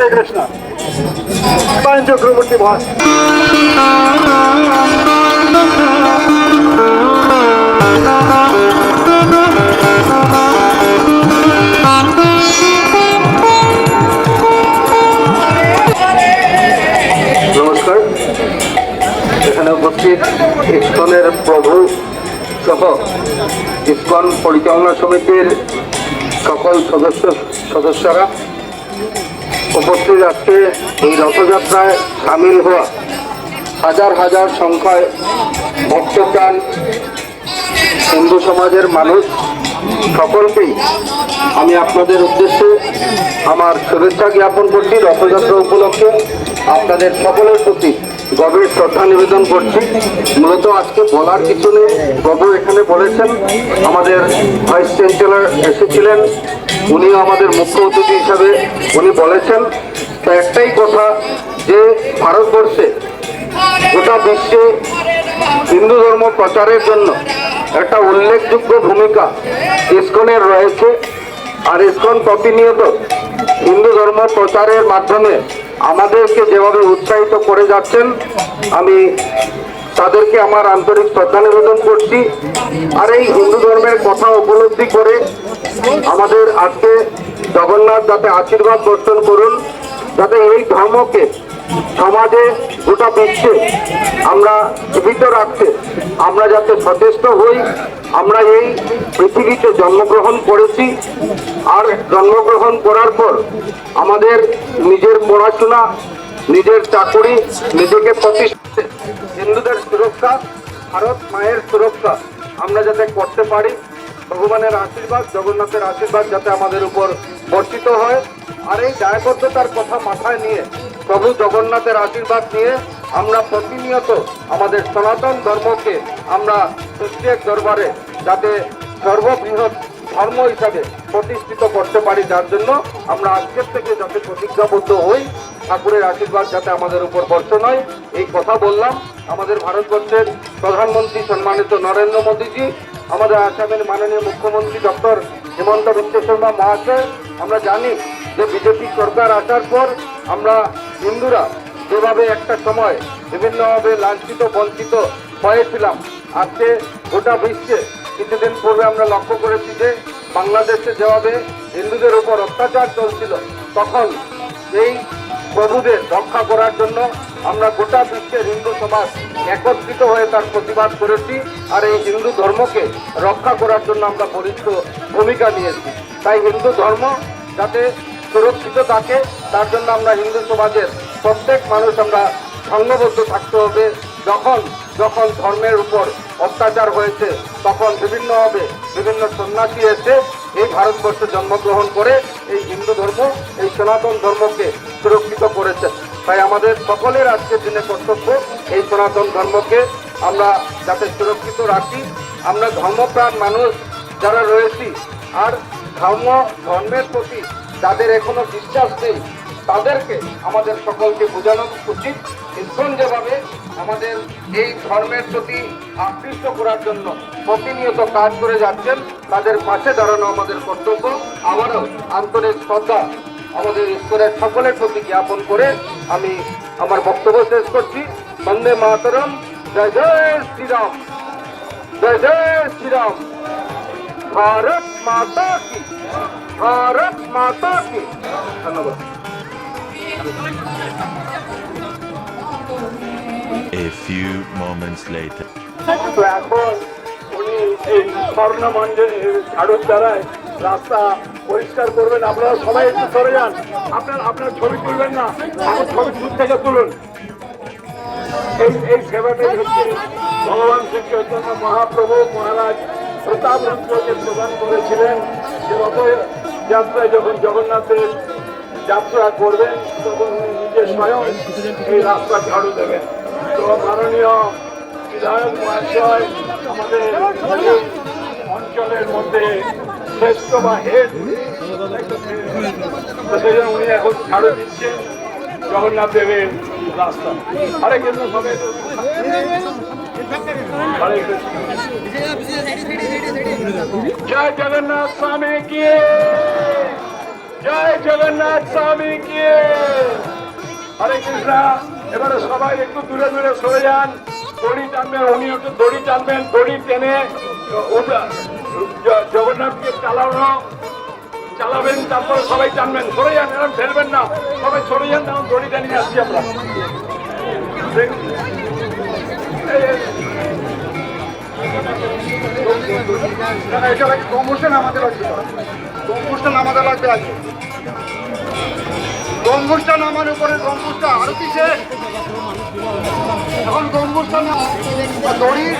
হরে কৃষ্ণ। পায়ন চক্রবর্তী মহাশয়। নমস্কার। এখানে উপস্থিত ইসকনের প্রভু সহ ইসকন পরিচালনা সমিতির সকল সদস্যরা উপস্থিত আজকে এই রথযাত্রায় সামিল হওয়া হাজার হাজার সংখ্যায় ভক্তপ্রাণ হিন্দু সমাজের মানুষ সকলকেই আমি আপনাদের উদ্দেশ্যে আমার শুভেচ্ছা জ্ঞাপন করছি। রথযাত্রা উপলক্ষে আপনাদের সকলের প্রতি গভীর শ্রদ্ধা নিবেদন করছি। মূলত আজকে বলার কিছু নেই, প্রভু এখানে বলেছেন। আমাদের ভাইস চ্যান্সেলর এসেছিলেন, উনিও আমাদের মুখ্য অতিথি হিসাবে উনি বলেছেন। তো একটাই কথা, যে ভারতবর্ষে গোটা বিশ্বে হিন্দু ধর্ম প্রচারের জন্য একটা উল্লেখযোগ্য ভূমিকা ইসকনের রয়েছে। আর ইসকন প্রতিনিয়ত হিন্দু ধর্ম প্রচারের মাধ্যমে আমাদেরকে যেভাবে উৎসাহিত করে যাচ্ছেন, আমি তাদেরকে আমার আন্তরিক শ্রদ্ধা নিবেদন করছি। আর এই হিন্দু ধর্মের কথা উপলব্ধি করে আমাদের আজকে জগন্নাথ যাতে আশীর্বাদ বর্ষণ করুন, যাতে এই ধর্মকে সমাজে গোটা বিশ্বে আমরা জীবিত রাখতে আমরা যাতে সচেষ্ট হই। আমরা এই পৃথিবীতে জন্মগ্রহণ করেছি, আর জন্মগ্রহণ করার পর আমাদের নিজের পড়াশোনা, নিজের চাকরি, নিজেকে প্রতিষ্ঠিত, হিন্দুদের সুরক্ষা, ভারত মায়ের সুরক্ষা আমরা যাতে করতে পারি। ভগবানের আশীর্বাদ, জগন্নাথের আশীর্বাদ যাতে আমাদের উপর বর্ষিত হয়। আর এই দায়বদ্ধতার কথা মাথায় নিয়ে, প্রভু জগন্নাথের আশীর্বাদ নিয়ে আমরা প্রতিনিয়ত আমাদের সনাতন ধর্মকে আমরা সৃষ্টির দরবারে যাতে সর্ববৃহৎ ধর্ম হিসাবে প্রতিষ্ঠিত করতে পারি, যার জন্য আমরা আজকের থেকে যাতে প্রতিজ্ঞাবদ্ধ হই, ঠাকুরের আশীর্বাদ যাতে আমাদের উপর বর্ষণ হয়, এই কথা বললাম। আমাদের ভারতবর্ষের প্রধানমন্ত্রী সম্মানিত নরেন্দ্র মোদীজি, আমাদের আসামের মাননীয় মুখ্যমন্ত্রী ডক্টর হিমন্ত বিশ্ব শর্মা মহাশয়, আমরা জানি যে বিজেপি সরকার আসার পর আমরা হিন্দুরা যেভাবে একটা সময় বিভিন্নভাবে লাঞ্ছিত বঞ্চিত হয়েছিলাম, আজকে গোটা বিশ্বে কিছুদিন পূর্বে আমরা লক্ষ্য করেছি যে বাংলাদেশে যেভাবে হিন্দুদের উপর অত্যাচার চলছিল, তখন এই প্রভুদের রক্ষা করার জন্য আমরা গোটা বিশ্বের হিন্দু সমাজ একত্রিত হয়ে তার প্রতিবাদ করেছি। আর এই হিন্দু ধর্মকে রক্ষা করার জন্য আমরা বলিষ্ঠ ভূমিকা নিয়েছি। তাই হিন্দু ধর্ম যাতে সুরক্ষিত থাকে, তার জন্য আমরা হিন্দু সমাজের প্রত্যেক মানুষ আমরা সংঘবদ্ধ থাকতে হবে। যখন যখন ধর্মের উপর অত্যাচার হয়েছে, তখন বিভিন্নভাবে বিভিন্ন সন্ন্যাসী এসে এই ভারতবর্ষে জন্মগ্রহণ করে এই হিন্দু ধর্ম, এই সনাতন ধর্মকে সুরক্ষিত করেছে। তাই আমাদের সকলের আজকের দিনে কর্তব্য এই সনাতন ধর্মকে আমরা যাতে সুরক্ষিত রাখি। আমরা ধর্মপ্রাণ মানুষ যারা রয়েছি, আর ধর্মের প্রতি যাদের এখনো বিশ্বাস নেই, তাদেরকে আমাদের সকলকে বোঝানো উচিত। ইসকন যেভাবে আমাদের এই ধর্মের প্রতি আকৃষ্ট করার জন্য প্রতিনিয়ত কাজ করে যাচ্ছেন, তাদের পাশে দাঁড়ানো আমাদের কর্তব্য। আবারও আন্তরিক শ্রদ্ধা আমাদের ইসকনের সকলের প্রতি জ্ঞাপন করে আমি আমার বক্তব্য শেষ করছি। বন্দে মাতরম, জয় জয় শ্রীরাম, জয় জয় শ্রীরাম। ভারত মাতা কি, ভারত মাতা কি। ধন্যবাদ। A few moments later. তো এখন উনি এই স্বর্ণমঞ্জে ঝাড়ুর দ্বারায় রাস্তা পরিষ্কার করবেন। আপনারা সবাই একটু সরে যান। আপনার ছবি তুলবেন না, আমার ছবি দূর থেকে তুলুন। এই সেবাটাই হচ্ছে ভগবান শ্রী চৈতন্য মহাপ্রভু মহারাজ প্রতাপ রুদ্রকে প্রদান করেছিলেন, যে রথযাত্রায় যখন জগন্নাথের যাত্রা করবেন, তখন নিজে স্বয়ং এই রাস্তা ঝাড়ু দেবেন। তো মাননীয় বিধায়ক মহাশয় আমাদের অঞ্চলের মধ্যে শ্রেষ্ঠ বা হেড, সেই জন্য উনি এখন ঝাড়ু দিচ্ছেন জগন্নাথ দেবের রাস্তা। হরে কৃষ্ণ, সবাই হরে কৃষ্ণ। জয় জগন্নাথ স্বামী কি, জয় জগন্নাথ স্বামী কি হরে কৃষ্ণ। এবারে সবাই একটু দূরে দূরে সরে যান, দড়ি টানবেন, উনি একটু দড়ি টানবেন, দড়ি টেনে জগন্নাথকে চালাবেন, তারপরে সবাই টানবেন। সরে যান, এরকম ফেলবেন না, সবাই সরে যান, তখন দড়ি টানিয়ে আসছি আমরা। এটা গম্বুজটা নামাতে লাগবে, গম্বুজটা নামাতে লাগবে আগে, গম্বুজটা নামানোর উপরে গম্বুজটা আরতি শেষ। এখন গম্বুজটা দড়ির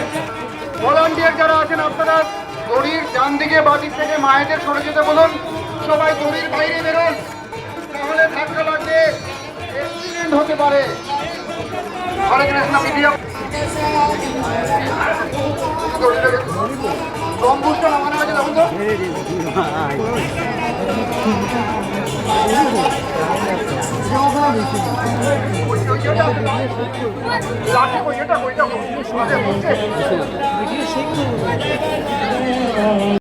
ভলান্টিয়ার যারা আছেন আপনারা দড়ির ডান দিকে বাদিক থেকে মায়েদের সরে যেতে বলুন, সবাই দড়ির বাইরে বেরোন, তাহলে ধাক্কা লাগবে, অ্যাক্সিডেন্ট হতে পারে। হরে কৃষ্ণ মিডিয়া গম্বুজটা নামানো আছে, তখন তো লাঠি কই এটা